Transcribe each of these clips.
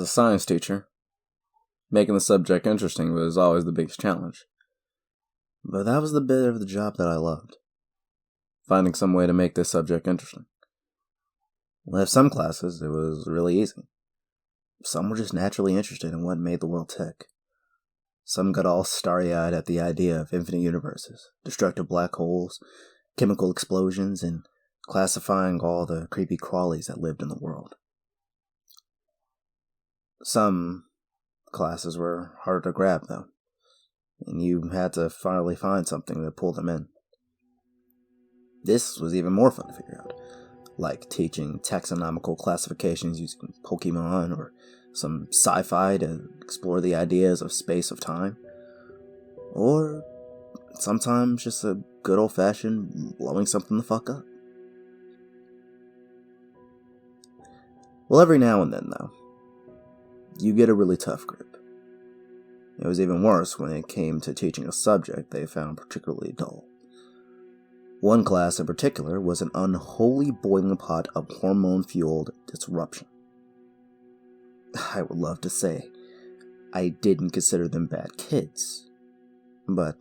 As a science teacher, making the subject interesting was always the biggest challenge. But that was the bit of the job that I loved. Finding some way to make this subject interesting. With some classes, it was really easy. Some were just naturally interested in what made the world tick. Some got all starry-eyed at the idea of infinite universes, destructive black holes, chemical explosions, and classifying all the creepy crawlies that lived in the world. Some classes were hard to grab, though, and you had to finally find something to pull them in. This was even more fun to figure out, like teaching taxonomical classifications using Pokemon, or some sci-fi to explore the ideas of space of time, or sometimes just a good old-fashioned blowing something the fuck up. Well, every now and then, though, you get a really tough group. It was even worse when it came to teaching a subject they found particularly dull. One class in particular was an unholy boiling pot of hormone-fueled disruption. I would love to say I didn't consider them bad kids, but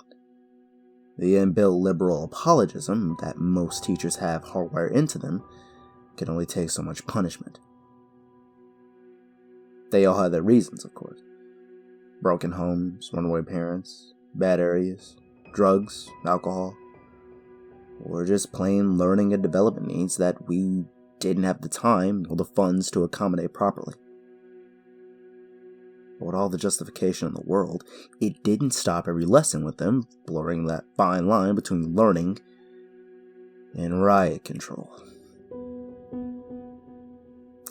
the inbuilt liberal apologism that most teachers have hardwired into them can only take so much punishment. They all had their reasons, of course. Broken homes, runaway parents, bad areas, drugs, alcohol, or just plain learning and development needs that we didn't have the time or the funds to accommodate properly. But with all the justification in the world, it didn't stop every lesson with them blurring that fine line between learning and riot control.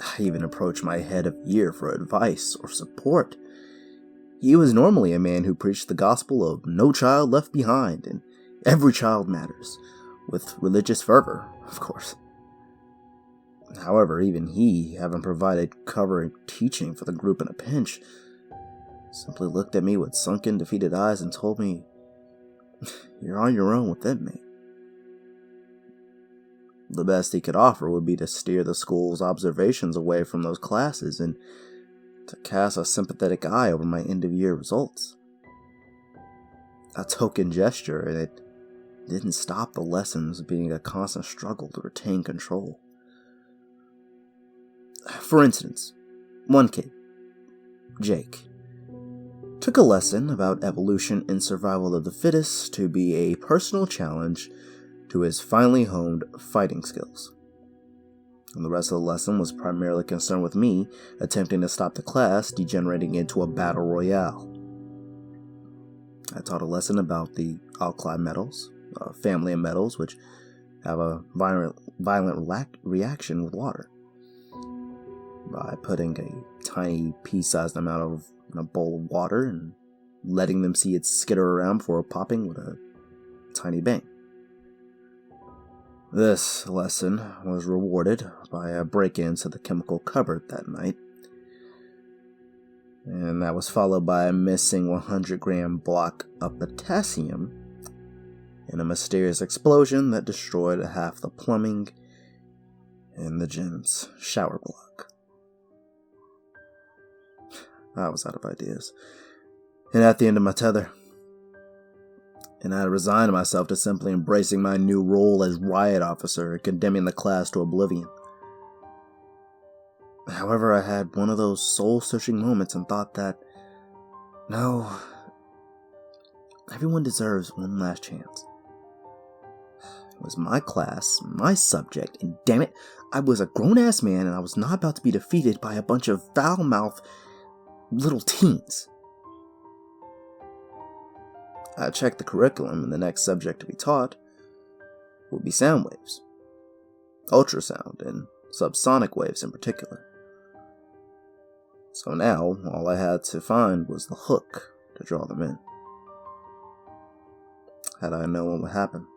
I even approached my head of year for advice or support. He was normally a man who preached the gospel of no child left behind and every child matters, with religious fervor, of course. However, even he, having provided covering teaching for the group in a pinch, simply looked at me with sunken, defeated eyes and told me, "You're on your own with them, mate." The best he could offer would be to steer the school's observations away from those classes and to cast a sympathetic eye over my end-of-year results. A token gesture, and it didn't stop the lessons being a constant struggle to retain control. For instance, one kid, Jake, took a lesson about evolution and survival of the fittest to be a personal challenge to his finely honed fighting skills. And the rest of the lesson was primarily concerned with me attempting to stop the class degenerating into a battle royale. I taught a lesson about the alkali metals, a family of metals which have a violent reaction with water. By putting a tiny pea-sized amount in a bowl of water and letting them see it skitter around before popping with a tiny bang. This lesson was rewarded by a break-in to the chemical cupboard that night, and that was followed by a missing 100-gram block of potassium in a mysterious explosion that destroyed half the plumbing in the gym's shower block. I was out of ideas, and at the end of my tether. And I resigned myself to simply embracing my new role as riot officer and condemning the class to oblivion. However, I had one of those soul-searching moments and thought that, no, everyone deserves one last chance. It was my class, my subject, and damn it, I was a grown-ass man and I was not about to be defeated by a bunch of foul-mouthed little teens. I checked the curriculum, and the next subject to be taught would be sound waves, ultrasound, and subsonic waves in particular. So now, all I had to find was the hook to draw them in. Had I known what would happen,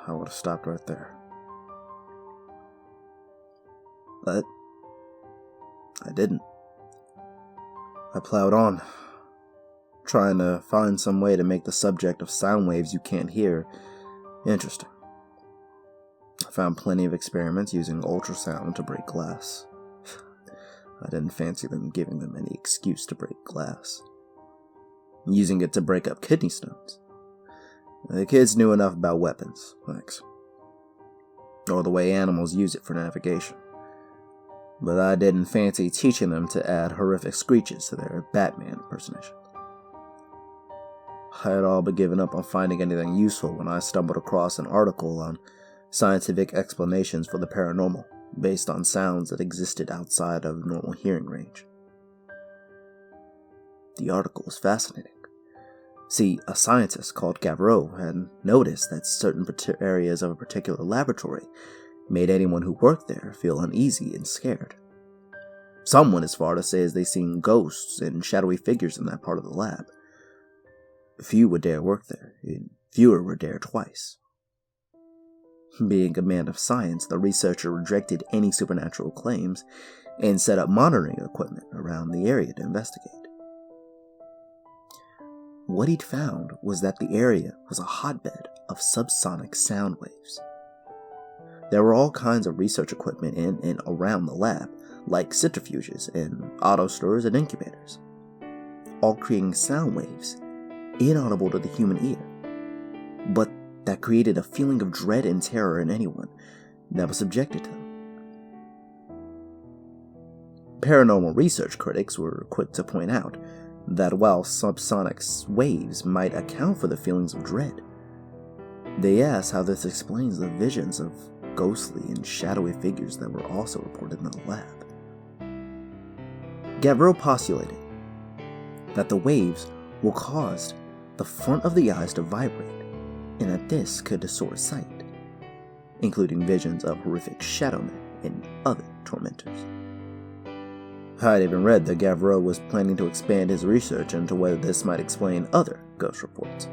I would have stopped right there. But I didn't. I plowed on, trying to find some way to make the subject of sound waves you can't hear interesting. I found plenty of experiments using ultrasound to break glass. I didn't fancy them giving them any excuse to break glass, using it to break up kidney stones. The kids knew enough about weapons, thanks, or the way animals use it for navigation. But I didn't fancy teaching them to add horrific screeches to their Batman impersonation. I had all but given up on finding anything useful when I stumbled across an article on scientific explanations for the paranormal, based on sounds that existed outside of normal hearing range. The article was fascinating. See, a scientist called Gavreau had noticed that certain areas of a particular laboratory made anyone who worked there feel uneasy and scared. Some went as far to say as they seen ghosts and shadowy figures in that part of the lab. Few would dare work there, and fewer would dare twice. Being a man of science, the researcher rejected any supernatural claims and set up monitoring equipment around the area to investigate. What he'd found was that the area was a hotbed of subsonic sound waves. There were all kinds of research equipment in and around the lab, like centrifuges and autostores and incubators, all creating sound waves inaudible to the human ear, but that created a feeling of dread and terror in anyone that was subjected to them. Paranormal research critics were quick to point out that while subsonic waves might account for the feelings of dread, they asked how this explains the visions of ghostly and shadowy figures that were also reported in the lab. Gavreau postulated that the waves will cause the front of the eyes to vibrate, and that this could distort sight, including visions of horrific shadow men and other tormentors. I'd even read that Gavreau was planning to expand his research into whether this might explain other ghost reports.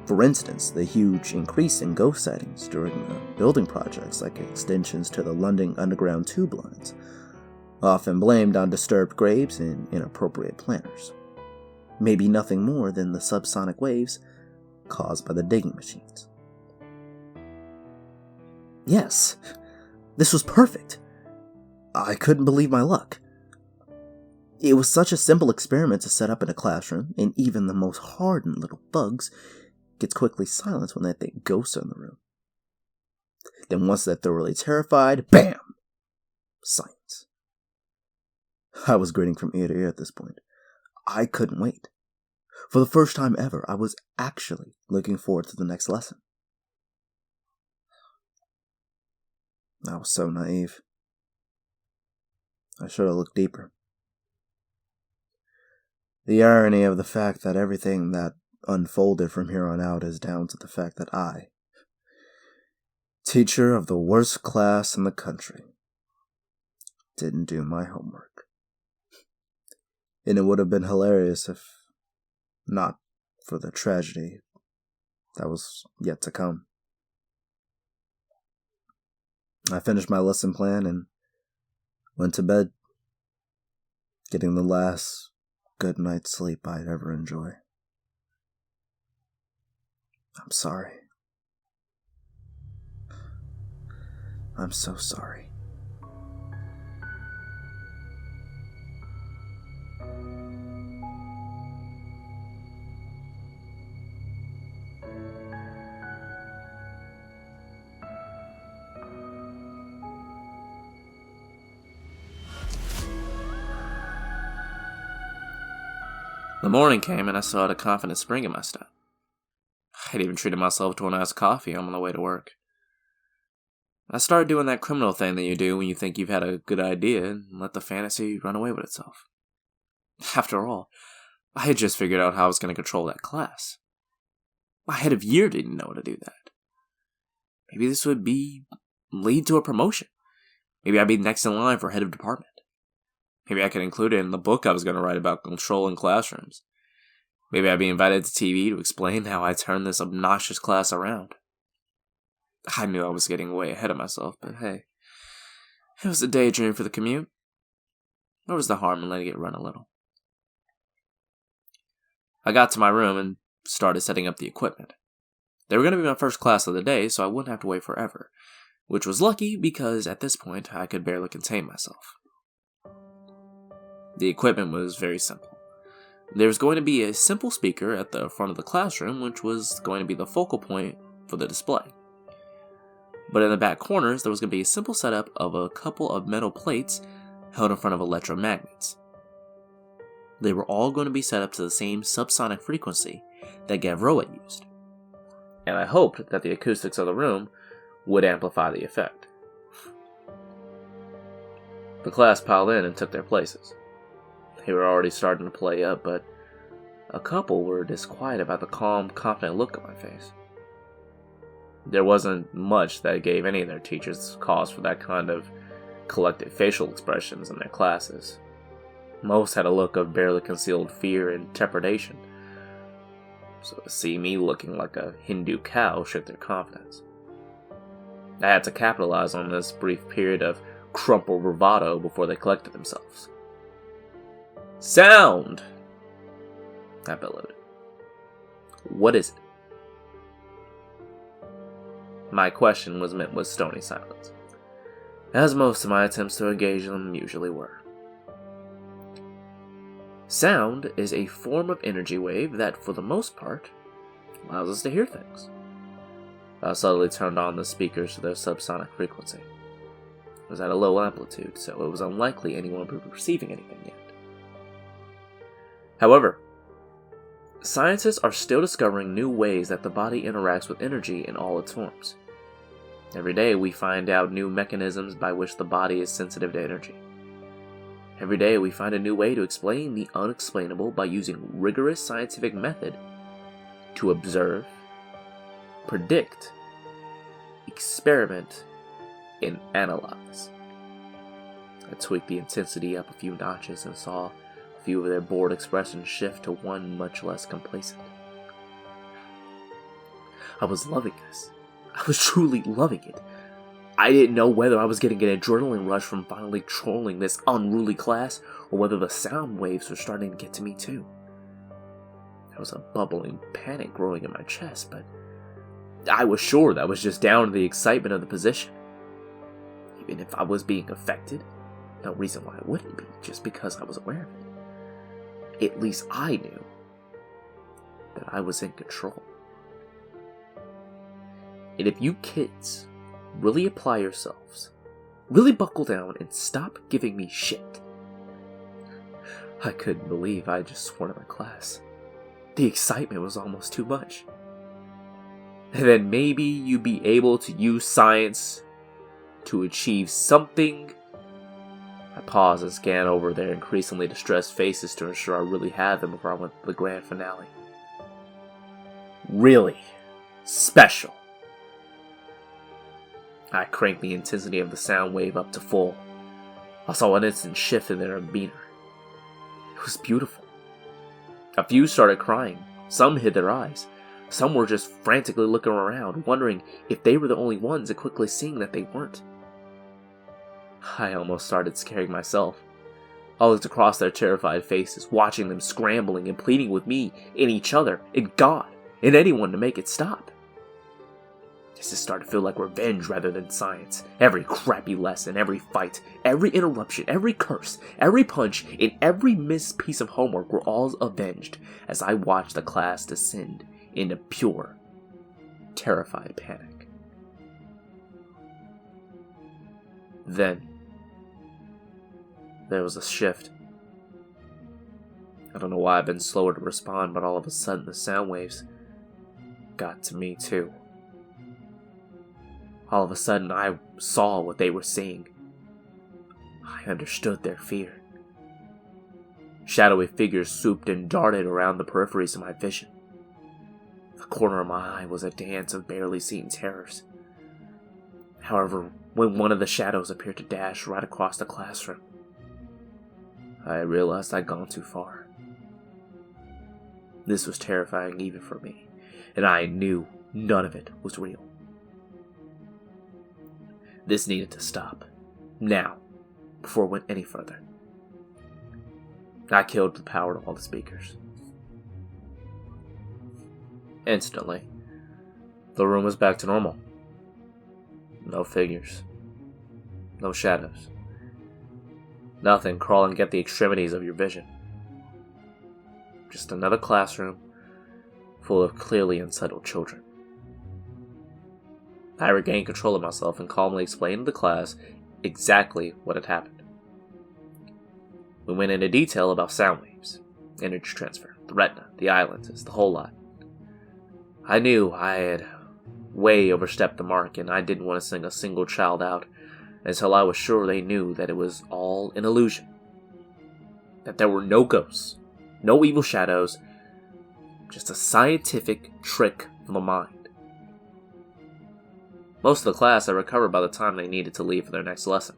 For instance, the huge increase in ghost sightings during building projects like extensions to the London Underground tube lines, often blamed on disturbed graves and inappropriate planners. Maybe nothing more than the subsonic waves caused by the digging machines. Yes, this was perfect. I couldn't believe my luck. It was such a simple experiment to set up in a classroom, and even the most hardened little bugs gets quickly silenced when they think ghosts are in the room. Then once they're thoroughly terrified, BAM! Silence. I was grinning from ear to ear at this point. I couldn't wait. For the first time ever, I was actually looking forward to the next lesson. I was so naive. I should have looked deeper. The irony of the fact that everything that unfolded from here on out is down to the fact that I, teacher of the worst class in the country, didn't do my homework. And it would have been hilarious if not for the tragedy that was yet to come. I finished my lesson plan and went to bed, getting the last good night's sleep I'd ever enjoy. I'm sorry. I'm so sorry. The morning came and I saw a confident spring in my step. I'd even treated myself to a nice coffee on the way to work. I started doing that criminal thing that you do when you think you've had a good idea and let the fantasy run away with itself. After all, I had just figured out how I was going to control that class. My head of year didn't know how to do that. Maybe this would lead to a promotion. Maybe I'd be next in line for head of department. Maybe I could include it in the book I was going to write about controlling classrooms. Maybe I'd be invited to TV to explain how I turned this obnoxious class around. I knew I was getting way ahead of myself, but hey, it was a daydream for the commute. What was the harm in letting it run a little? I got to my room and started setting up the equipment. They were going to be my first class of the day, so I wouldn't have to wait forever, which was lucky because at this point I could barely contain myself. The equipment was very simple. There was going to be a simple speaker at the front of the classroom, which was going to be the focal point for the display. But in the back corners, there was going to be a simple setup of a couple of metal plates held in front of electromagnets. They were all going to be set up to the same subsonic frequency that Gavroa used, and I hoped that the acoustics of the room would amplify the effect. The class piled in and took their places. They were already starting to play up, but a couple were disquiet about the calm, confident look on my face. There wasn't much that gave any of their teachers cause for that kind of collective facial expressions in their classes. Most had a look of barely concealed fear and trepidation, so to see me looking like a Hindu cow shook their confidence. I had to capitalize on this brief period of crumpled bravado before they collected themselves. "Sound!" I bellowed. "What is it?" My question was met with stony silence, as most of my attempts to engage them usually were. Sound is a form of energy wave that, for the most part, allows us to hear things. I subtly turned on the speakers to their subsonic frequency. It was at a low amplitude, so it was unlikely anyone would be receiving anything yet. However, scientists are still discovering new ways that the body interacts with energy in all its forms. Every day we find out new mechanisms by which the body is sensitive to energy. Every day we find a new way to explain the unexplainable by using rigorous scientific method to observe, predict, experiment, and analyze. I tweaked the intensity up a few notches and saw a few of their bored expressions shift to one much less complacent. I was loving this. I was truly loving it. I didn't know whether I was getting an adrenaline rush from finally trolling this unruly class, or whether the sound waves were starting to get to me too. There was a bubbling panic growing in my chest, but I was sure that was just down to the excitement of the position. Even if I was being affected, no reason why I wouldn't be, just because I was aware of it. At least I knew that I was in control. And if you kids really apply yourselves, really buckle down and stop giving me shit. I couldn't believe I had just sworn in my class. The excitement was almost too much. And then maybe you'd be able to use science to achieve something. I paused and scanned over their increasingly distressed faces to ensure I really had them before I went to the grand finale. Really special. I cranked the intensity of the sound wave up to full. I saw an instant shift in their demeanor. It was beautiful. A few started crying. Some hid their eyes. Some were just frantically looking around, wondering if they were the only ones, and quickly seeing that they weren't. I almost started scaring myself. I looked across their terrified faces, watching them scrambling and pleading with me and each other and God and anyone to make it stop. This just started to feel like revenge rather than science. Every crappy lesson, every fight, every interruption, every curse, every punch, and every missed piece of homework were all avenged as I watched the class descend into pure, terrified panic. Then, there was a shift. I don't know why I've been slower to respond, but all of a sudden the sound waves got to me too. All of a sudden, I saw what they were seeing. I understood their fear. Shadowy figures swooped and darted around the peripheries of my vision. The corner of my eye was a dance of barely seen terrors. However, when one of the shadows appeared to dash right across the classroom, I realized I'd gone too far. This was terrifying even for me, and I knew none of it was real. This needed to stop. Now. Before it went any further. I killed the power to all the speakers. Instantly, the room was back to normal. No figures. No shadows. Nothing crawling at the extremities of your vision. Just another classroom full of clearly unsettled children. I regained control of myself and calmly explained to the class exactly what had happened. We went into detail about sound waves, energy transfer, the retina, the eye lenses, the whole lot. I knew I had way overstepped the mark, and I didn't want to sing a single child out until I was sure they knew that it was all an illusion. That there were no ghosts, no evil shadows, just a scientific trick of the mind. Most of the class had recovered by the time they needed to leave for their next lesson.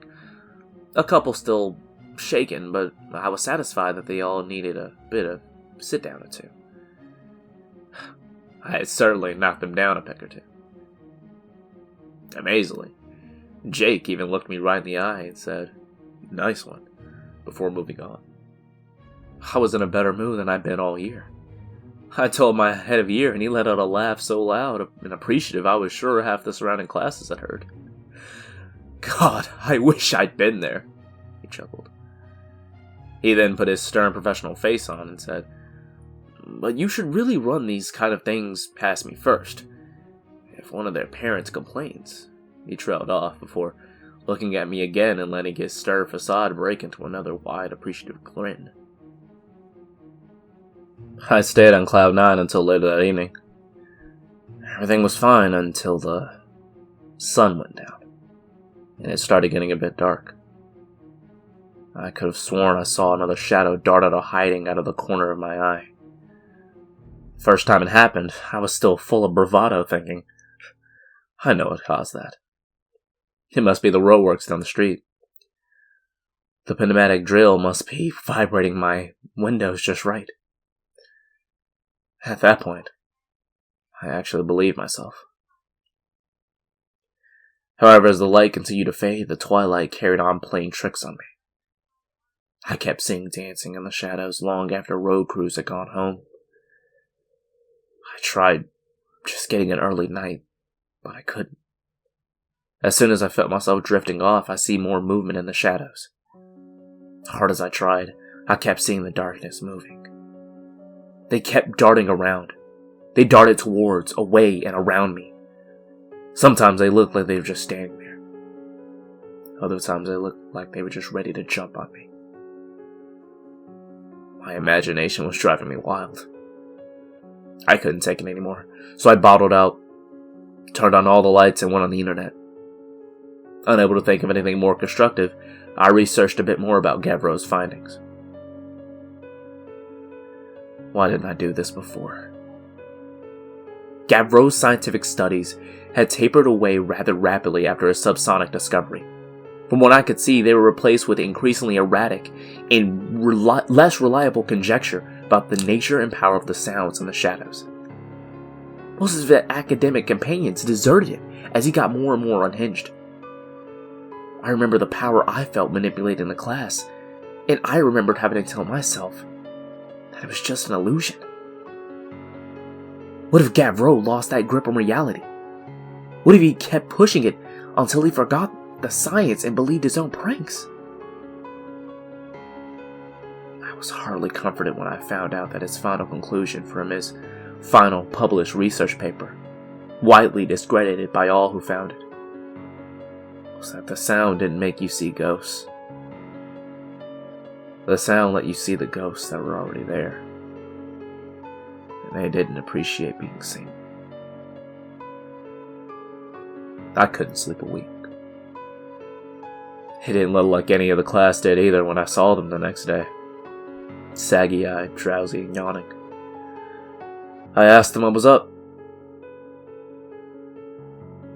A couple still shaken, but I was satisfied that they all needed a bit of sit-down or two. I had certainly knocked them down a peck or two. Amazingly, Jake even looked me right in the eye and said, "Nice one," before moving on. I was in a better mood than I'd been all year. I told my head of year, and he let out a laugh so loud and appreciative I was sure half the surrounding classes had heard. "God, I wish I'd been there," he chuckled. He then put his stern professional face on and said, "But you should really run these kind of things past me first. If one of their parents complains," he trailed off before looking at me again and letting his stern facade break into another wide, appreciative grin. I stayed on Cloud 9 until later that evening. Everything was fine until the sun went down, and it started getting a bit dark. I could have sworn I saw another shadow dart out of hiding out of the corner of my eye. First time it happened, I was still full of bravado, thinking, I know what caused that. It must be the roadworks down the street. The pneumatic drill must be vibrating my windows just right. At that point, I actually believed myself. However, as the light continued to fade, the twilight carried on playing tricks on me. I kept seeing dancing in the shadows long after road crews had gone home. I tried just getting an early night, but I couldn't. As soon as I felt myself drifting off, I see more movement in the shadows. Hard as I tried, I kept seeing the darkness moving. They kept darting around. They darted towards, away, and around me. Sometimes they looked like they were just standing there. Other times they looked like they were just ready to jump on me. My imagination was driving me wild. I couldn't take it anymore, so I bottled out, turned on all the lights, and went on the internet. Unable to think of anything more constructive, I researched a bit more about Gavro's findings. Why didn't I do this before? Gavro's scientific studies had tapered away rather rapidly after his subsonic discovery. From what I could see, they were replaced with increasingly erratic and less reliable conjecture about the nature and power of the sounds and the shadows. Most of his academic companions deserted him as he got more and more unhinged. I remember the power I felt manipulating the class, and I remembered having to tell myself that it was just an illusion. What if Gavro lost that grip on reality? What if he kept pushing it until he forgot the science and believed his own pranks? I was hardly comforted when I found out that his final conclusion from his final published research paper, widely discredited by all who found it, was that the sound didn't make you see ghosts. The sound let you see the ghosts that were already there, and they didn't appreciate being seen. I couldn't sleep a week. It didn't look like any of the class did either when I saw them the next day, saggy-eyed, drowsy, and yawning. I asked them what was up.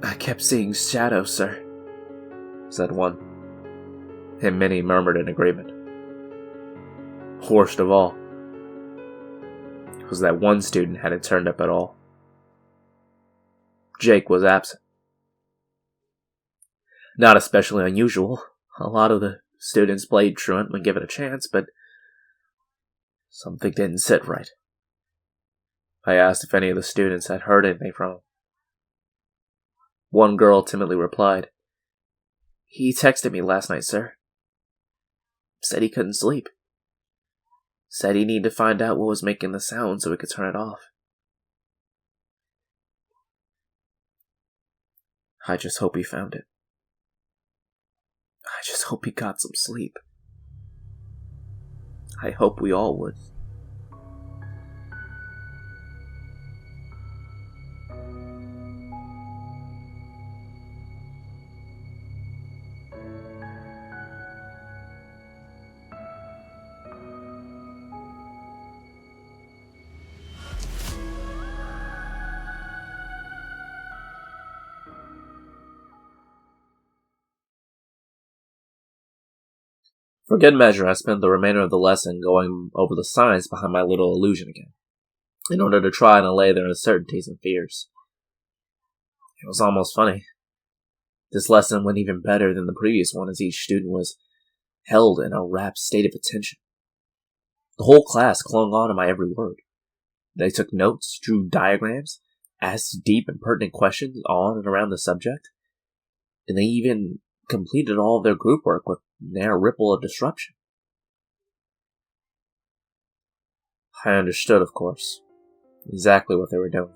"I kept seeing shadows, sir," said one, and many murmured in agreement. Worst of all was that one student hadn't turned up at all. Jake was absent. Not especially unusual. A lot of the students played truant when given a chance, but something didn't sit right. I asked if any of the students had heard anything from him. One girl timidly replied, "He texted me last night, sir." Said he couldn't sleep. Said he needed to find out what was making the sound so he could turn it off. I just hope he found it. I just hope he got some sleep. I hope we all would. For good measure, I spent the remainder of the lesson going over the science behind my little illusion again, in order to try and allay their uncertainties and fears. It was almost funny. This lesson went even better than the previous one, as each student was held in a rapt state of attention. The whole class clung on to my every word. They took notes, drew diagrams, asked deep and pertinent questions on and around the subject, and they even completed all of their group work with near a ripple of disruption. I understood, of course, exactly what they were doing.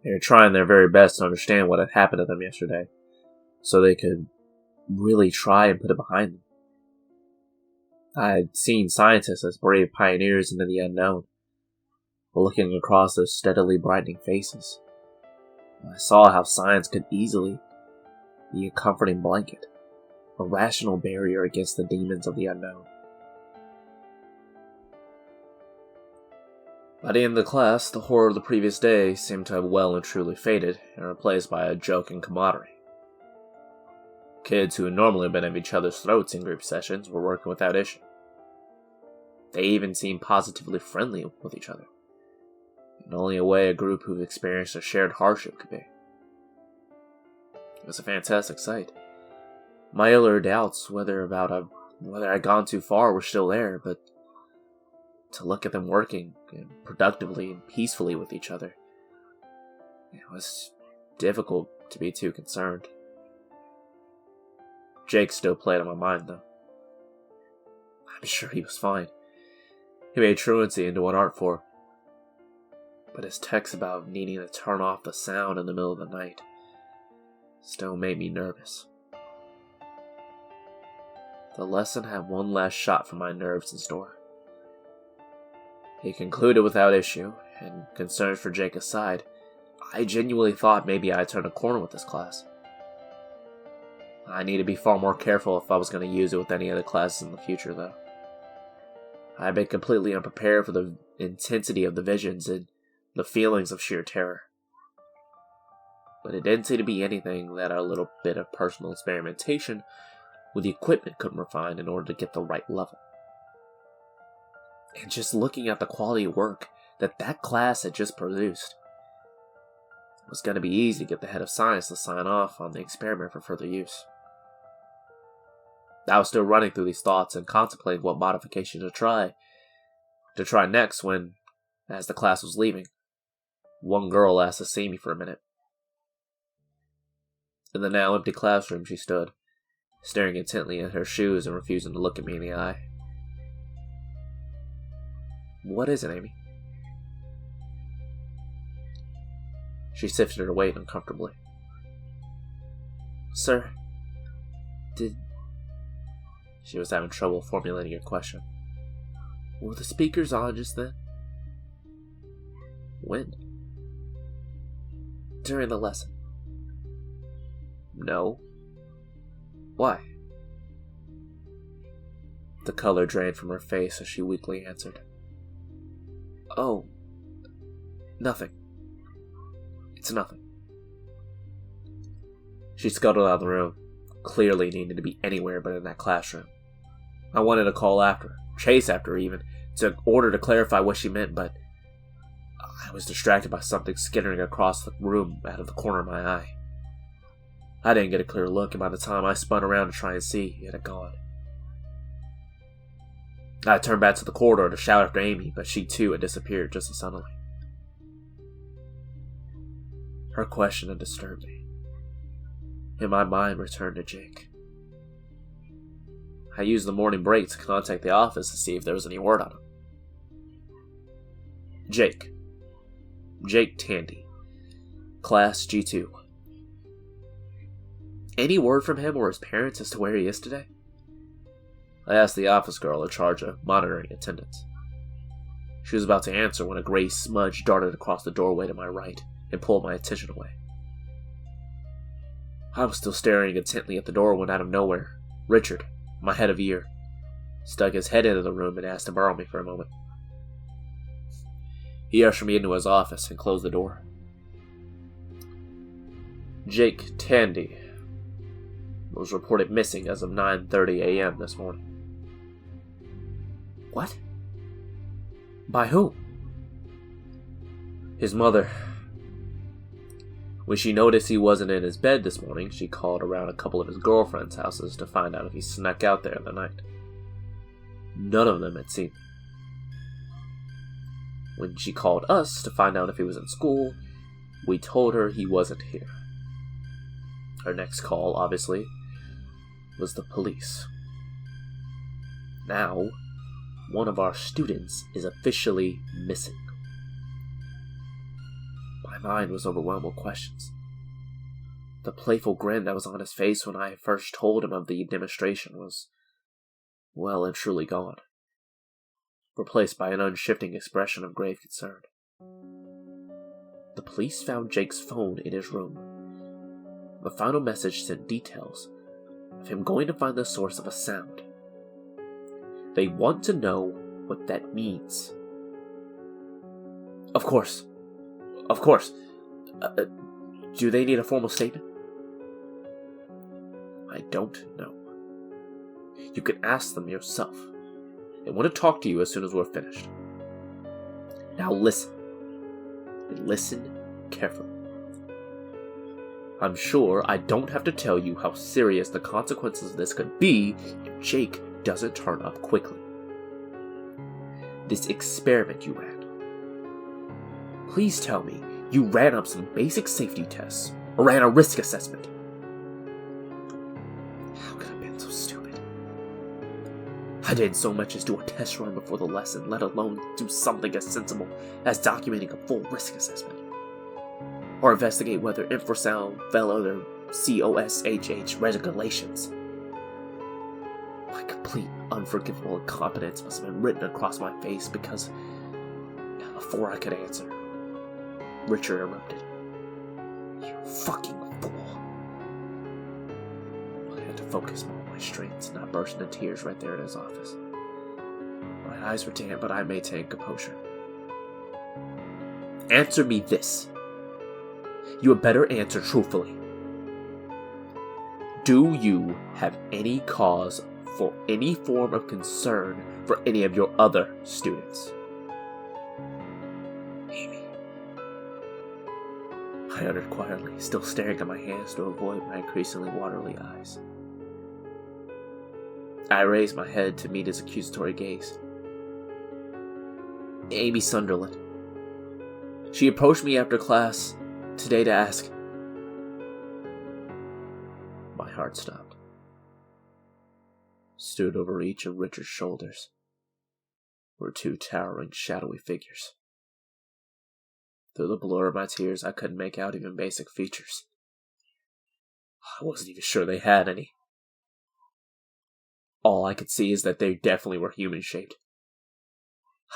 They were trying their very best to understand what had happened to them yesterday, so they could really try and put it behind them. I had seen scientists as brave pioneers into the unknown, but looking across those steadily brightening faces, I saw how science could easily be a comforting blanket, a rational barrier against the demons of the unknown. By the end of the class, the horror of the previous day seemed to have well and truly faded and replaced by a joke and camaraderie. Kids who had normally been at each other's throats in group sessions were working without issue. They even seemed positively friendly with each other, in only a way a group who've experienced a shared hardship could be. It was a fantastic sight. My earlier doubts whether I'd gone too far were still there, but to look at them working productively and peacefully with each other, it was difficult to be too concerned. Jake still played on my mind, though. I'm sure he was fine. He made truancy into an art form. But his text about needing to turn off the sound in the middle of the night still made me nervous. The lesson had one last shot for my nerves in store. He concluded without issue, and concerns for Jake aside, I genuinely thought maybe I had turned a corner with this class. I need to be far more careful if I was going to use it with any other classes in the future, though. I had been completely unprepared for the intensity of the visions and the feelings of sheer terror. But it didn't seem to be anything that a little bit of personal experimentation with the equipment couldn't refine in order to get the right level. And just looking at the quality of work that class had just produced, it was going to be easy to get the head of science to sign off on the experiment for further use. I was still running through these thoughts and contemplating what modification to try next when, as the class was leaving, one girl asked to see me for a minute. In the now empty classroom she stood, staring intently at her shoes and refusing to look at me in the eye. What is it, Amy? She sifted her weight uncomfortably. Sir, She was having trouble formulating a question. Were the speakers on just then? When? During the lesson. No. Why? The color drained from her face as she weakly answered. Oh. Nothing. It's nothing. She scuttled out of the room, clearly needing to be anywhere but in that classroom. I wanted to call after her, chase after her even, to order to clarify what she meant, but I was distracted by something skittering across the room out of the corner of my eye. I didn't get a clear look, and by the time I spun around to try and see, it had gone. I turned back to the corridor to shout after Amy, but she too had disappeared just as suddenly. Her question had disturbed me, and my mind returned to Jake. I used the morning break to contact the office to see if there was any word on him. Jake Tandy, Class G2. Any word from him or his parents as to where he is today? I asked the office girl in charge of monitoring attendance. She was about to answer when a gray smudge darted across the doorway to my right and pulled my attention away. I was still staring intently at the door when out of nowhere, Richard, my head of year, stuck his head into the room and asked to borrow me for a moment. He ushered me into his office and closed the door. Jake Tandy was reported missing as of 9:30 a.m. this morning. What? By whom? His mother. When she noticed he wasn't in his bed this morning, she called around a couple of his girlfriends' houses to find out if he snuck out there in the night. None of them had seen me. When she called us to find out if he was in school, we told her he wasn't here. Her next call, obviously, was the police. Now, one of our students is officially missing. My mind was overwhelmed with questions. The playful grin that was on his face when I first told him of the demonstration was well and truly gone, replaced by an unshifting expression of grave concern. The police found Jake's phone in his room. The final message sent details of him going to find the source of a sound. They want to know what that means. Of course. Do they need a formal statement? I don't know. You can ask them yourself. They want to talk to you as soon as we're finished. Now listen. And listen carefully. I'm sure I don't have to tell you how serious the consequences of this could be if Jake doesn't turn up quickly. This experiment you ran. Please tell me you ran up some basic safety tests or ran a risk assessment. How could I have been so stupid? I didn't so much as do a test run before the lesson, let alone do something as sensible as documenting a full risk assessment. Or investigate whether infrasound fell under COSHH regulations. My complete unforgivable incompetence must have been written across my face because before I could answer, Richard erupted. You fucking fool. I had to focus more on my strengths, not burst into tears right there in his office. My eyes were damp, but I maintained composure. Answer me this. You had better answer truthfully. Do you have any cause for any form of concern for any of your other students? Amy. I uttered quietly, still staring at my hands to avoid my increasingly watery eyes. I raised my head to meet his accusatory gaze. Amy Sunderland. She approached me after class today to ask. My heart stopped. Stood over each of Richard's shoulders were two towering, shadowy figures. Through the blur of my tears, I couldn't make out even basic features. I wasn't even sure they had any. All I could see is that they definitely were human-shaped.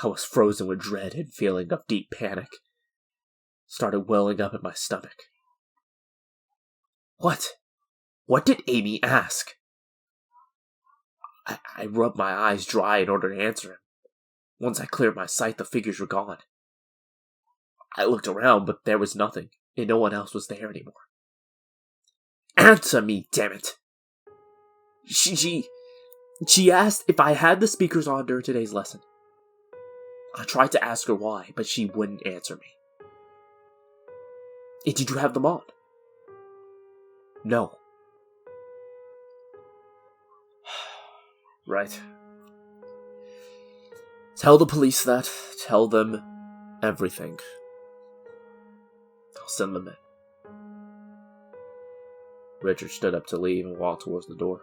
I was frozen with dread and feeling of deep panic started welling up in my stomach. What? What did Amy ask? I rubbed my eyes dry in order to answer him. Once I cleared my sight, the figures were gone. I looked around, but there was nothing, and no one else was there anymore. Answer me, damn it! She asked if I had the speakers on during today's lesson. I tried to ask her why, but she wouldn't answer me. Did you have them on? No. Right. Tell the police that. Tell them everything. I'll send them in. Richard stood up to leave and walked towards the door.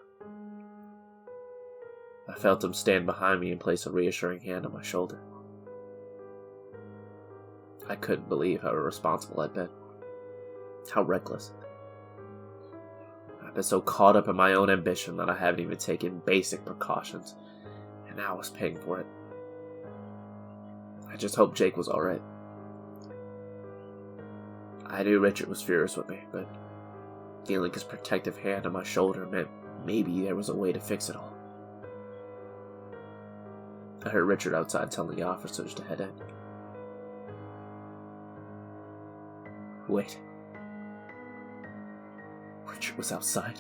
I felt him stand behind me and place a reassuring hand on my shoulder. I couldn't believe how irresponsible I'd been. How reckless. I've been so caught up in my own ambition that I haven't even taken basic precautions, and now I was paying for it. I just hoped Jake was alright. I knew Richard was furious with me, but feeling his protective hand on my shoulder meant maybe there was a way to fix it all. I heard Richard outside telling the officers to head in. Wait. Richard was outside?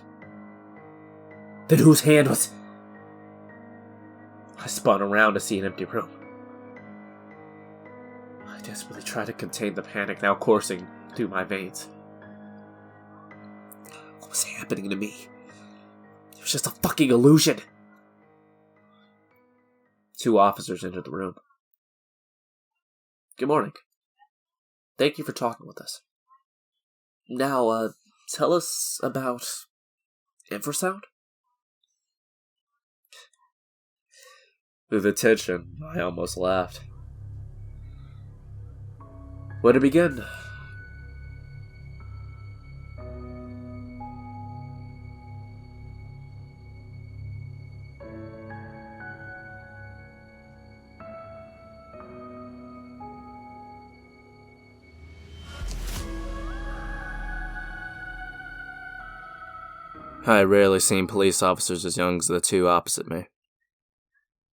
Then whose hand was... I spun around to see an empty room. I desperately tried to contain the panic now coursing through my veins. What was happening to me? It was just a fucking illusion. 2 officers entered the room. Good morning. Thank you for talking with us. Now, tell us about infrasound? Through the tension, I almost laughed. Where to begin? I rarely seen police officers as young as the 2 opposite me.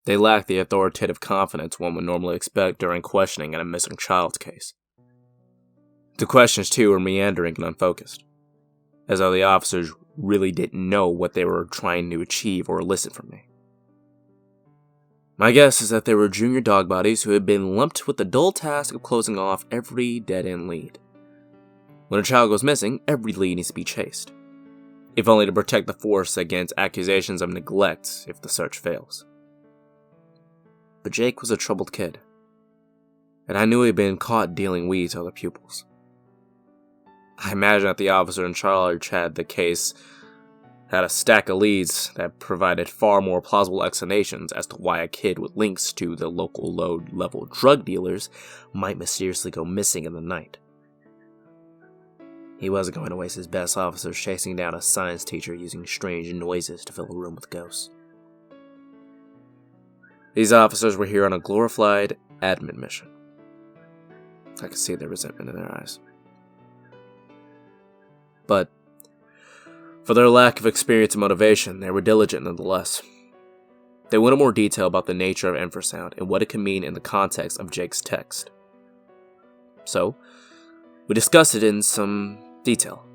They lacked the authoritative confidence one would normally expect during questioning in a missing child case. The questions, too, were meandering and unfocused, as though the officers really didn't know what they were trying to achieve or elicit from me. My guess is that they were junior dog bodies who had been lumped with the dull task of closing off every dead-end lead. When a child goes missing, every lead needs to be chased, if only to protect the force against accusations of neglect if the search fails. But Jake was a troubled kid, and I knew he'd been caught dealing weed to other pupils. I imagine that the officer in charge had a stack of leads that provided far more plausible explanations as to why a kid with links to the local low-level drug dealers might mysteriously go missing in the night. He wasn't going to waste his best officers chasing down a science teacher using strange noises to fill a room with ghosts. These officers were here on a glorified admin mission. I could see the resentment in their eyes. But for their lack of experience and motivation, they were diligent nonetheless. They went into more detail about the nature of infrasound and what it can mean in the context of Jake's text. So, we discussed it in some detail.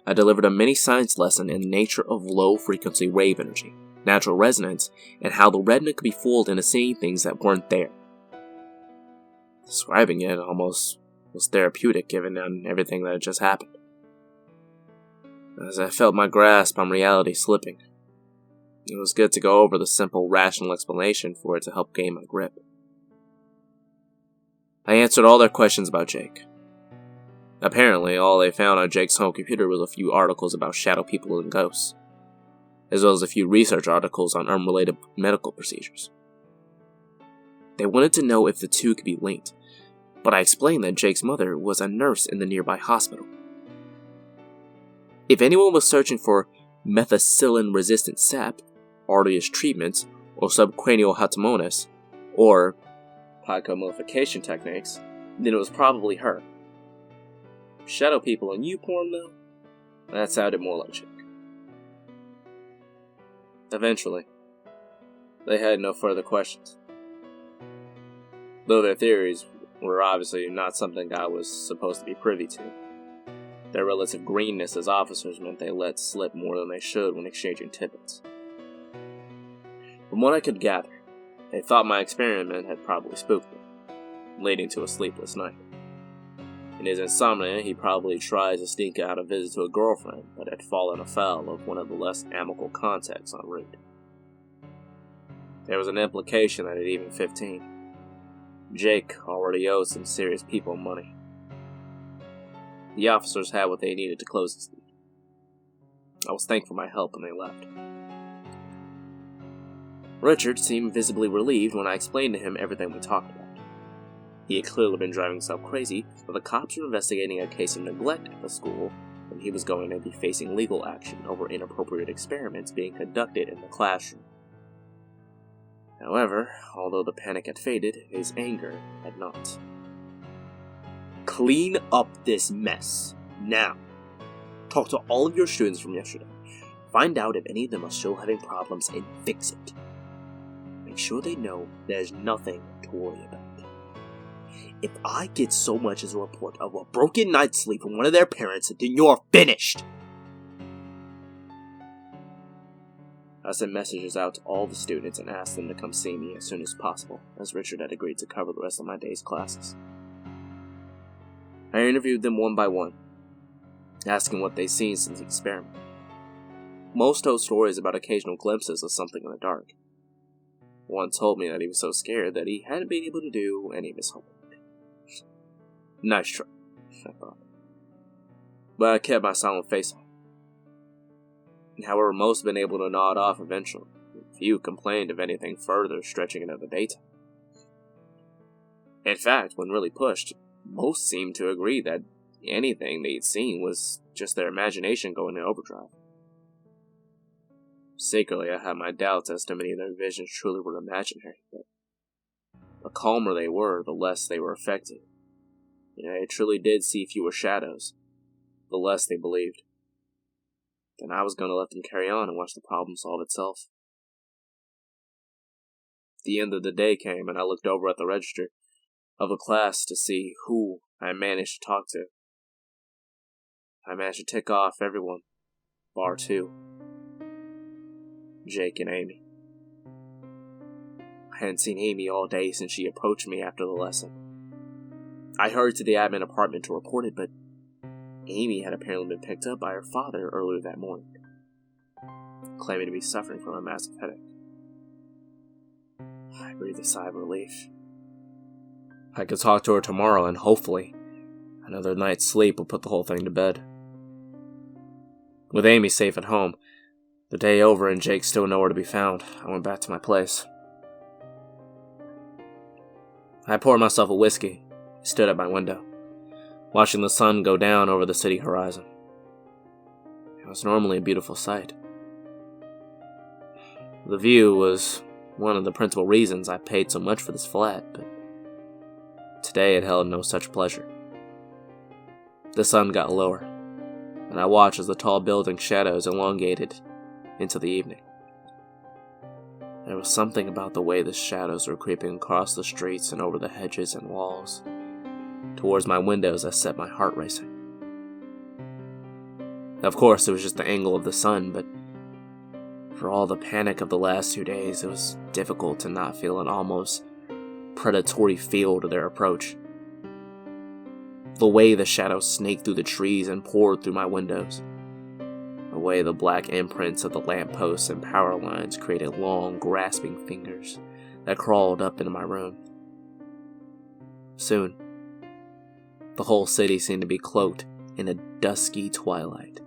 I delivered a mini science lesson in the nature of low-frequency wave energy, natural resonance, and how the retina could be fooled into seeing things that weren't there. Describing it almost was therapeutic given everything that had just happened. As I felt my grasp on reality slipping, it was good to go over the simple, rational explanation for it to help gain my grip. I answered all their questions about Jake. Apparently, all they found on Jake's home computer was a few articles about shadow people and ghosts, as well as a few research articles on unrelated medical procedures. They wanted to know if the 2 could be linked, but I explained that Jake's mother was a nurse in the nearby hospital. If anyone was searching for methicillin-resistant sap, arduous treatments, or subcranial hatomonas, or picomodification techniques, then it was probably her. Shadow people and you porn, though? That sounded more like Jake. Eventually, they had no further questions. Though their theories were obviously not something I was supposed to be privy to. Their relative greenness as officers meant they let slip more than they should when exchanging tidbits. From what I could gather, they thought my experiment had probably spooked me, leading to a sleepless night. In his insomnia, he probably tried to sneak out a visit to a girlfriend, but had fallen afoul of one of the less amicable contacts en route. There was an implication that at even 15, Jake already owed some serious people money. The officers had what they needed to close this lead. I was thankful for my help when they left. Richard seemed visibly relieved when I explained to him everything we talked about. He had clearly been driving himself crazy, but the cops were investigating a case of neglect at the school, and he was going to be facing legal action over inappropriate experiments being conducted in the classroom. However, although the panic had faded, his anger had not. Clean up this mess, now. Talk to all of your students from yesterday. Find out if any of them are still having problems and fix it. Make sure they know there's nothing to worry about. If I get so much as a report of a broken night's sleep from one of their parents, then you're finished! I sent messages out to all the students and asked them to come see me as soon as possible, as Richard had agreed to cover the rest of my day's classes. I interviewed them one by one, asking what they'd seen since the experiment. Most told stories about occasional glimpses of something in the dark. One told me that he was so scared that he hadn't been able to do any of his homework. Nice try, I thought. But I kept my silent face on. However, most have been able to nod off eventually. Few complained of anything further stretching into the daytime. In fact, when really pushed, most seemed to agree that anything they'd seen was just their imagination going in overdrive. Secretly, I had my doubts as to many of their visions truly were imaginary, but the calmer they were, the less they were affected. I truly did see fewer shadows, the less they believed. Then I was going to let them carry on and watch the problem solve itself. The end of the day came, and I looked over at the register of the class to see who I managed to talk to. I managed to tick off everyone, bar two. Jake and Amy. I hadn't seen Amy all day since she approached me after the lesson. I hurried to the admin apartment to report it, but Amy had apparently been picked up by her father earlier that morning, claiming to be suffering from a massive headache. I breathed a sigh of relief. I could talk to her tomorrow, and hopefully, another night's sleep will put the whole thing to bed. With Amy safe at home, the day over and Jake still nowhere to be found, I went back to my place. I poured myself a whiskey, stood at my window, watching the sun go down over the city horizon. It was normally a beautiful sight. The view was one of the principal reasons I paid so much for this flat, but today it held no such pleasure. The sun got lower, and I watched as the tall building shadows elongated into the evening. There was something about the way the shadows were creeping across the streets and over the hedges and walls towards my windows that set my heart racing. Of course, it was just the angle of the sun, but for all the panic of the last 2 days, it was difficult to not feel an almost predatory feel to their approach. The way the shadows snaked through the trees and poured through my windows. The way the black imprints of the lampposts and power lines created long, grasping fingers that crawled up into my room. Soon, the whole city seemed to be cloaked in a dusky twilight,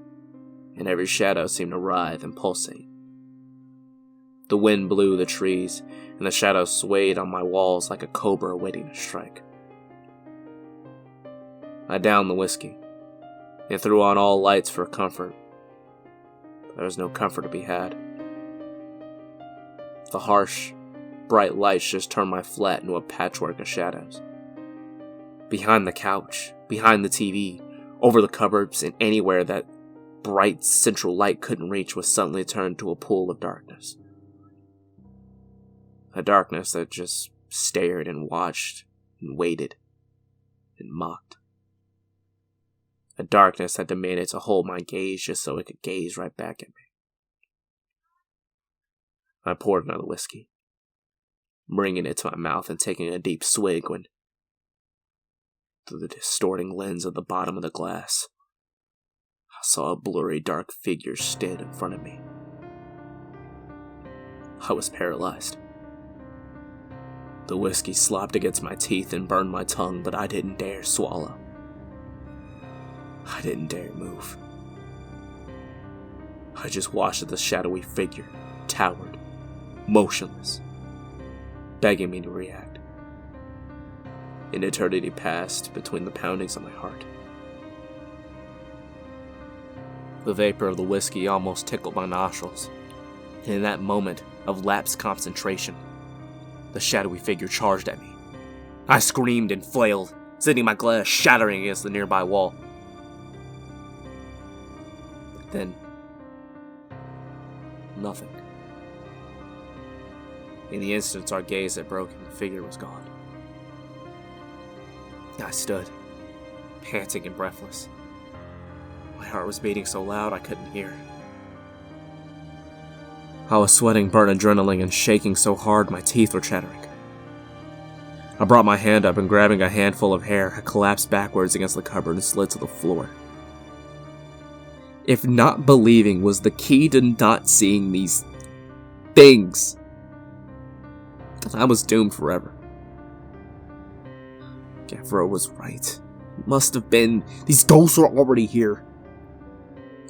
and every shadow seemed to writhe and pulsate. The wind blew the trees, and the shadows swayed on my walls like a cobra waiting to strike. I downed the whiskey, and threw on all lights for comfort. There was no comfort to be had. The harsh, bright lights just turned my flat into a patchwork of shadows. Behind the couch, behind the TV, over the cupboards, and anywhere that bright central light couldn't reach was suddenly turned to a pool of darkness. A darkness that just stared and watched and waited and mocked. A darkness that demanded to hold my gaze just so it could gaze right back at me. I poured another whiskey, bringing it to my mouth and taking a deep swig when, through the distorting lens of the bottom of the glass, I saw a blurry dark figure stand in front of me. I was paralyzed. The whiskey slopped against my teeth and burned my tongue, but I didn't dare swallow. I didn't dare move. I just watched as the shadowy figure towered motionless, begging me to react. An eternity passed between the poundings of my heart. The vapor of the whiskey almost tickled my nostrils, and in that moment of lapsed concentration, the shadowy figure charged at me. I screamed and flailed, sending my glass shattering against the nearby wall. But then, nothing. In the instant our gaze had broken, the figure was gone. I stood, panting and breathless. My heart was beating so loud I couldn't hear. I was sweating burnt adrenaline and shaking so hard my teeth were chattering. I brought my hand up and grabbing a handful of hair, I collapsed backwards against the cupboard and slid to the floor. If not believing was the key to not seeing these things, then I was doomed forever. Gavro was right. It must have been. These ghosts were already here.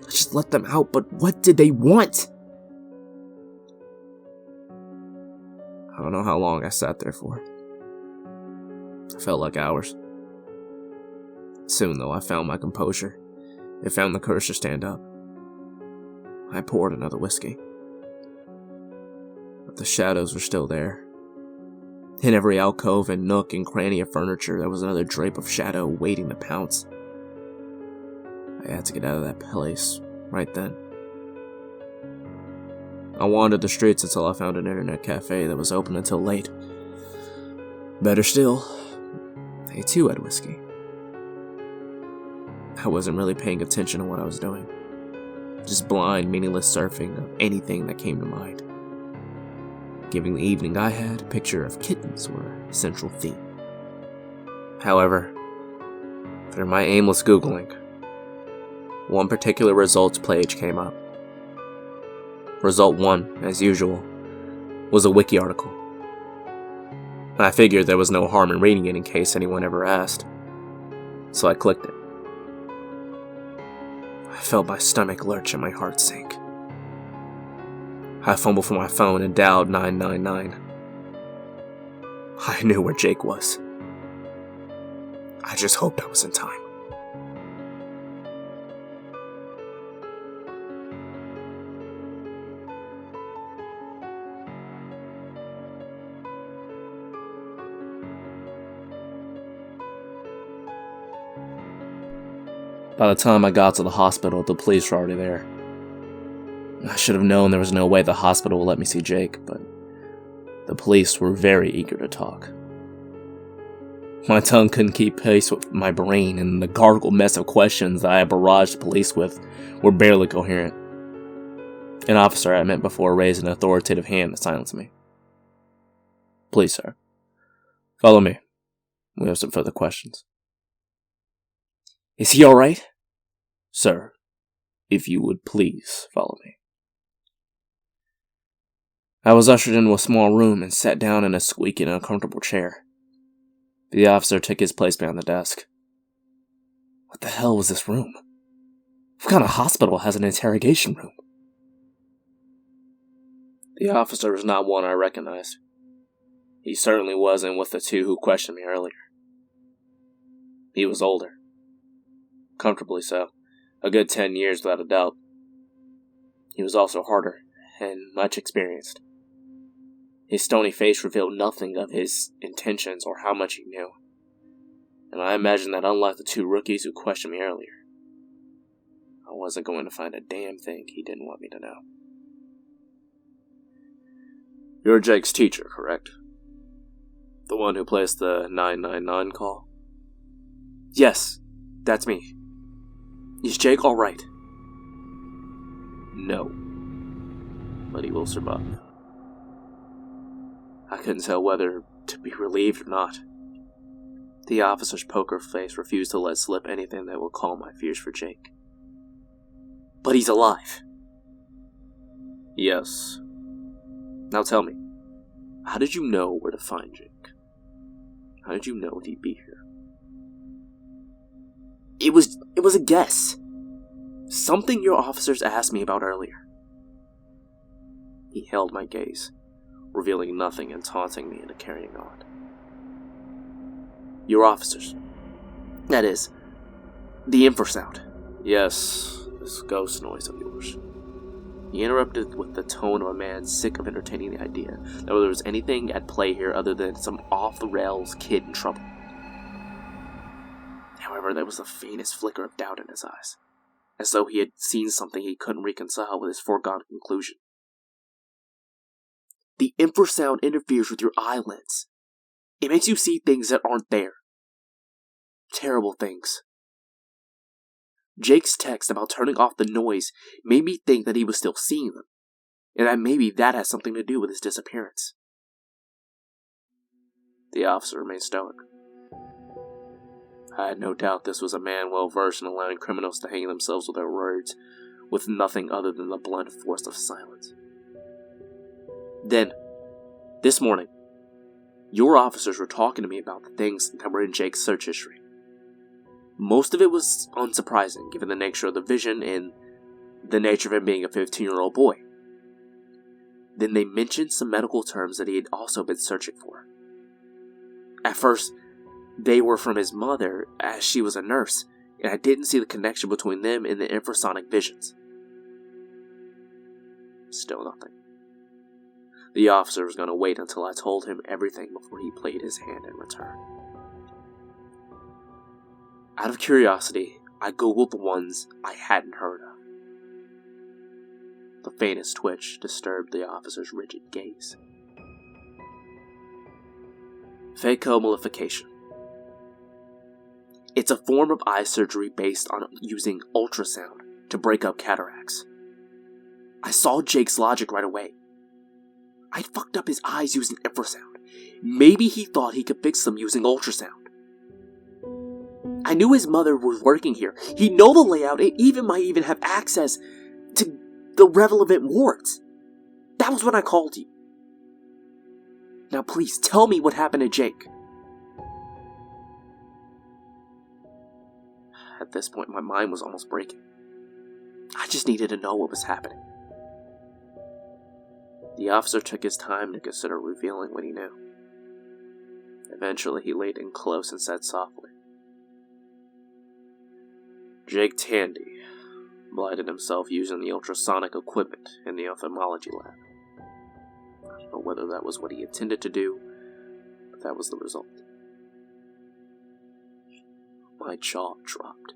I just let them out, but what did they want? I don't know how long I sat there for. It felt like hours. Soon, though, I found my composure and found the courage to stand up. I poured another whiskey. But the shadows were still there. In every alcove and nook and cranny of furniture, there was another drape of shadow waiting to pounce. I had to get out of that place right then. I wandered the streets until I found an internet cafe that was open until late. Better still, they too had whiskey. I wasn't really paying attention to what I was doing. Just blind, meaningless surfing of anything that came to mind. Giving the evening I had, a picture of kittens were a central theme. However, through my aimless Googling, one particular results page came up. Result 1, as usual, was a wiki article. I figured there was no harm in reading it in case anyone ever asked, so I clicked it. I felt my stomach lurch and my heart sink. I fumbled for my phone and dialed 999. I knew where Jake was. I just hoped I was in time. By the time I got to the hospital, the police were already there. I should have known there was no way the hospital would let me see Jake, but the police were very eager to talk. My tongue couldn't keep pace with my brain, and the gargled mess of questions that I had barraged the police with were barely coherent. An officer I met before raised an authoritative hand to silence me. "Please, sir. Follow me. We have some further questions." "Is he alright?" "Sir, if you would please follow me." I was ushered into a small room and sat down in a squeaky and uncomfortable chair. The officer took his place behind the desk. What the hell was this room? What kind of hospital has an interrogation room? The officer was not one I recognized. He certainly wasn't with the two who questioned me earlier. He was older. Comfortably so. A good 10 years without a doubt. He was also harder and much experienced. His stony face revealed nothing of his intentions or how much he knew. And I imagined that unlike the two rookies who questioned me earlier, I wasn't going to find a damn thing he didn't want me to know. "You're Jake's teacher, correct? The one who placed the 999 call?" "Yes, that's me. Is Jake alright?" "No. But he will survive." I couldn't tell whether to be relieved or not. The officer's poker face refused to let slip anything that would calm my fears for Jake. "But he's alive." "Yes. Now tell me, how did you know where to find Jake? How did you know he'd be here?" It was a guess. Something your officers asked me about earlier." He held my gaze, revealing nothing and taunting me into carrying on. Your officers. That is, the infrasound. Yes, this ghost noise of yours. He interrupted with the tone of a man sick of entertaining the idea that there was anything at play here other than some off-the-rails kid in trouble. However, there was the faintest flicker of doubt in his eyes, as though he had seen something he couldn't reconcile with his foregone conclusion. The infrasound interferes with your eye lens. It makes you see things that aren't there. Terrible things. Jake's text about turning off the noise made me think that he was still seeing them, and that maybe that has something to do with his disappearance. The officer remained stoic. I had no doubt this was a man well versed in allowing criminals to hang themselves with their words, with nothing other than the blunt force of silence. Then, this morning, your officers were talking to me about the things that were in Jake's search history. Most of it was unsurprising, given the nature of the vision and the nature of him being a 15-year-old boy. Then they mentioned some medical terms that he had also been searching for. At first, they were from his mother, as she was a nurse, and I didn't see the connection between them and the infrasonic visions. Still nothing. The officer was going to wait until I told him everything before he played his hand in return. Out of curiosity, I googled the ones I hadn't heard of. The faintest twitch disturbed the officer's rigid gaze. Phacoemulsification. It's a form of eye surgery based on using ultrasound to break up cataracts. I saw Jake's logic right away. I'd fucked up his eyes using infrasound. Maybe he thought he could fix them using ultrasound. I knew his mother was working here. He'd know the layout and might even have access to the relevant wards. That was when I called you. Now please, tell me what happened to Jake. At this point, my mind was almost breaking. I just needed to know what was happening. The officer took his time to consider revealing what he knew. Eventually, he laid in close and said softly, Jake Tandy blinded himself using the ultrasonic equipment in the ophthalmology lab. I don't know whether that was what he intended to do, but that was the result. My jaw dropped.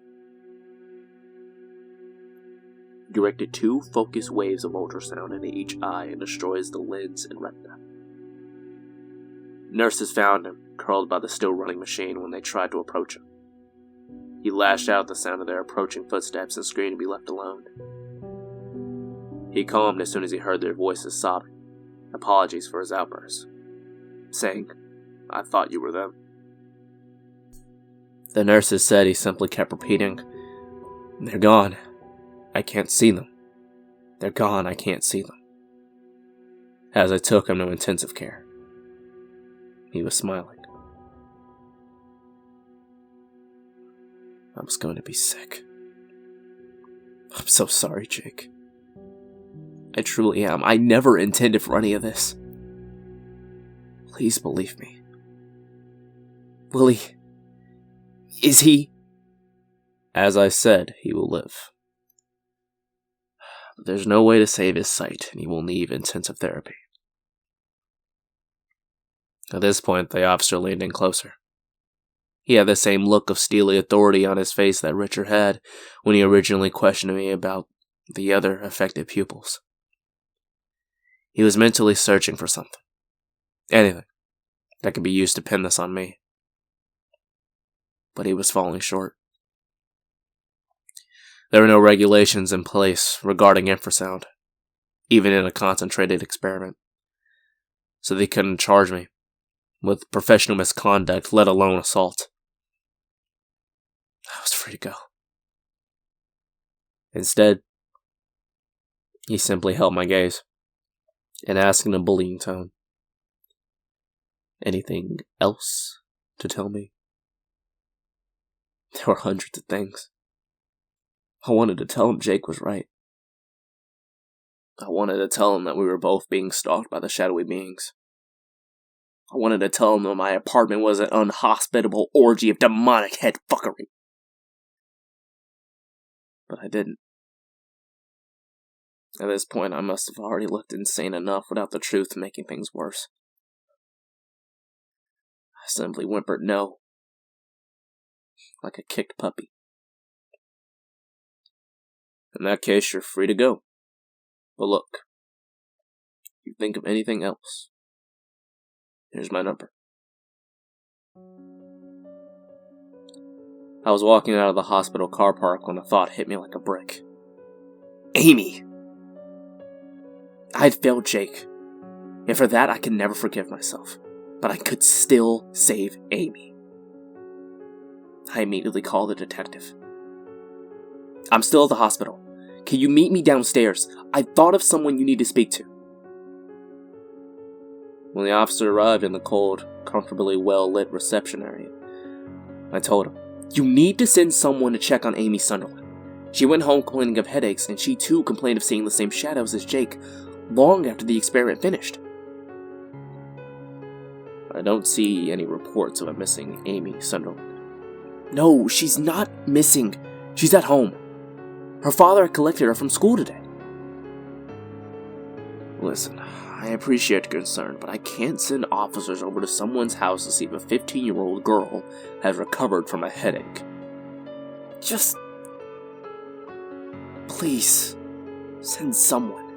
He directed 2 focused waves of ultrasound into each eye and destroys the lens and retina. Nurses found him, curled by the still-running machine when they tried to approach him. He lashed out at the sound of their approaching footsteps and screamed to be left alone. He calmed as soon as he heard their voices sobbing, apologies for his outburst, saying, I thought you were them. The nurses said he simply kept repeating, They're gone. I can't see them. They're gone. I can't see them. As I took him to intensive care, he was smiling. I was going to be sick. I'm so sorry, Jake. I truly am. I never intended for any of this. Please believe me. Willie, is he? As I said, he will live. But there's no way to save his sight, and he will need intensive therapy. At this point, the officer leaned in closer. He had the same look of steely authority on his face that Richard had when he originally questioned me about the other affected pupils. He was mentally searching for something. Anything that could be used to pin this on me. But he was falling short. There were no regulations in place regarding infrasound, even in a concentrated experiment. So they couldn't charge me with professional misconduct, let alone assault. I was free to go. Instead, he simply held my gaze and asked in a bullying tone, Anything else to tell me? There were hundreds of things. I wanted to tell him Jake was right. I wanted to tell him that we were both being stalked by the shadowy beings. I wanted to tell him that my apartment was an unhospitable orgy of demonic head fuckery. But I didn't. At this point, I must have already looked insane enough without the truth making things worse. I simply whimpered no, like a kicked puppy. In that case, you're free to go. But look, if you think of anything else, here's my number. I was walking out of the hospital car park when a thought hit me like a brick. Amy! I had failed Jake, and for that I could never forgive myself. But I could still save Amy. I immediately called the detective. I'm still at the hospital. Can you meet me downstairs? I thought of someone you need to speak to. When the officer arrived in the cold, comfortably well-lit reception area, I told him, you need to send someone to check on Amy Sunderland. She went home complaining of headaches, and she too complained of seeing the same shadows as Jake long after the experiment finished. I don't see any reports of a missing Amy Sunderland. No, she's not missing. She's at home. Her father had collected her from school today. Listen, I appreciate your concern, but I can't send officers over to someone's house to see if a 15-year-old girl has recovered from a headache. Just... please, send someone.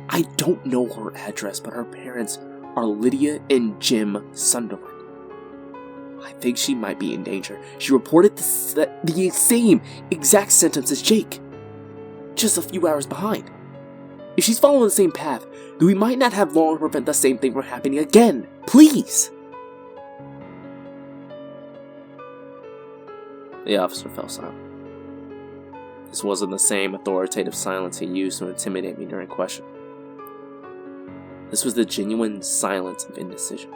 I don't know her address, but her parents are Lydia and Jim Sunderland. I think she might be in danger. She reported the same exact sentence as Jake, just a few hours behind. If she's following the same path, then we might not have long to prevent the same thing from happening again. Please! The officer fell silent. This wasn't the same authoritative silence he used to intimidate me during question. This was the genuine silence of indecision.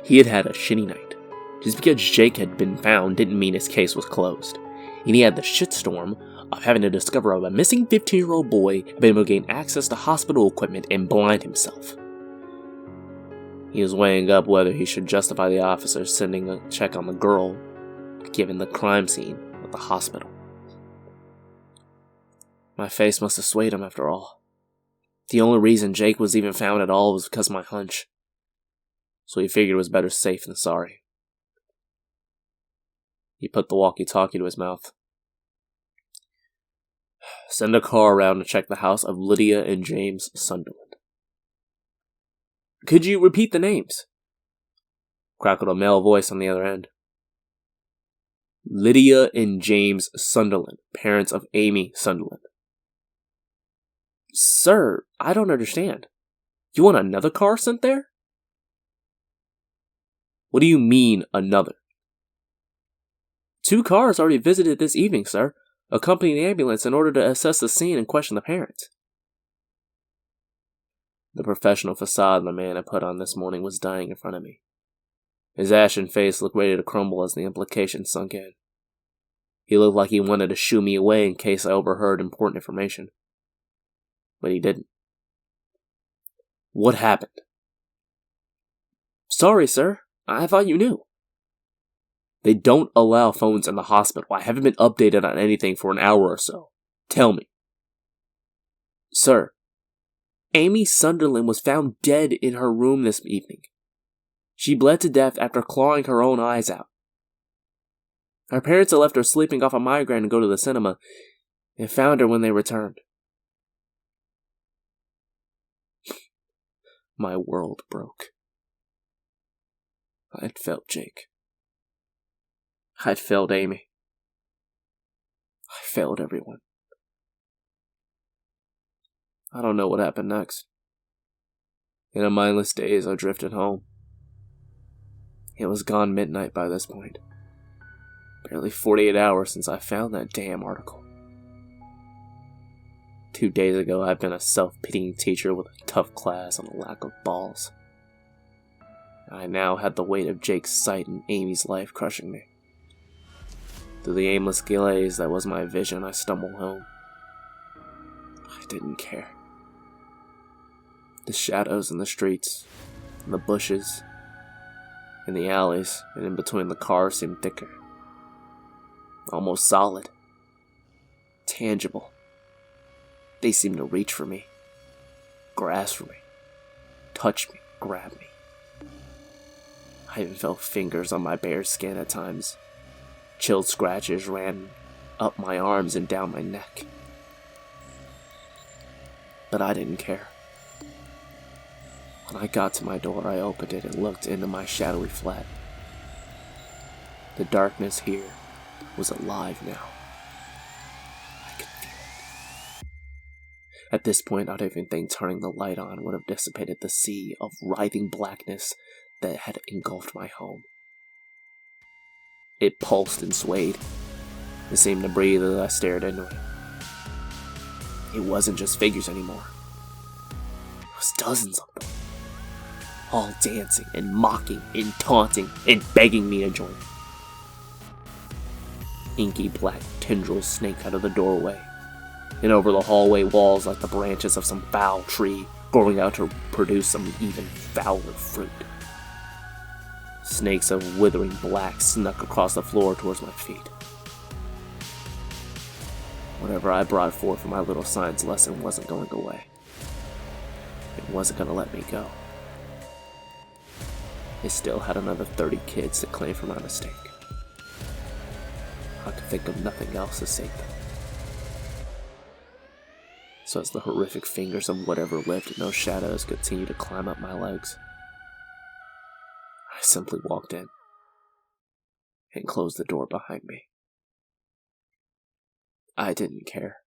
He had had a shitty night. Just because Jake had been found didn't mean his case was closed. And he had the shitstorm of having to discover a missing 15-year-old boy had been able to gain access to hospital equipment and blind himself. He was weighing up whether he should justify the officer sending a check on the girl, given the crime scene at the hospital. My face must have swayed him after all. The only reason Jake was even found at all was because of my hunch. So he figured it was better safe than sorry. He put the walkie-talkie to his mouth. Send a car around to check the house of Lydia and James Sunderland. Could you repeat the names? Crackled a male voice on the other end. Lydia and James Sunderland, parents of Amy Sunderland. Sir, I don't understand. You want another car sent there? What do you mean, another? 2 cars already visited this evening, sir, accompanying the ambulance in order to assess the scene and question the parents. The professional facade the man had put on this morning was dying in front of me. His ashen face looked ready to crumble as the implication sunk in. He looked like he wanted to shoo me away in case I overheard important information. But he didn't. What happened? Sorry, sir. I thought you knew. They don't allow phones in the hospital. I haven't been updated on anything for an hour or so. Tell me. Sir, Amy Sunderland was found dead in her room this evening. She bled to death after clawing her own eyes out. Her parents had left her sleeping off a migraine to go to the cinema, and found her when they returned. My world broke. I had failed Jake. I had failed Amy. I failed everyone. I don't know what happened next. In a mindless daze, I drifted home. It was gone midnight by this point. Barely 48 hours since I found that damn article. 2 days ago, I'd been a self-pitying teacher with a tough class and a lack of balls. I now had the weight of Jake's sight and Amy's life crushing me. Through the aimless glaze that was my vision, I stumbled home. didn't care. The shadows in the streets, in the bushes, in the alleys, and in between the cars seemed thicker. Almost solid. Tangible. They seemed to reach for me. Grasp for me. Touch me. Grab me. I even felt fingers on my bare skin at times. Chilled scratches ran up my arms and down my neck. But I didn't care. When I got to my door, I opened it and looked into my shadowy flat. The darkness here was alive now. I could feel it. At this point, I don't even think turning the light on would have dissipated the sea of writhing blackness that had engulfed my home. It pulsed and swayed. It seemed to breathe as I stared into it. It wasn't just figures anymore. It was dozens of them. All dancing and mocking and taunting and begging me to join. Inky black tendrils snaked out of the doorway and over the hallway walls like the branches of some foul tree growing out to produce some even fouler fruit. Snakes of withering black snuck across the floor towards my feet. Whatever I brought forth for my little science lesson wasn't going away. It wasn't going to let me go. It still had another 30 kids to claim for my mistake. I could think of nothing else to save them. So as the horrific fingers of whatever lived in those shadows continued to climb up my legs, I simply walked in and closed the door behind me. I didn't care.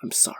I'm sorry.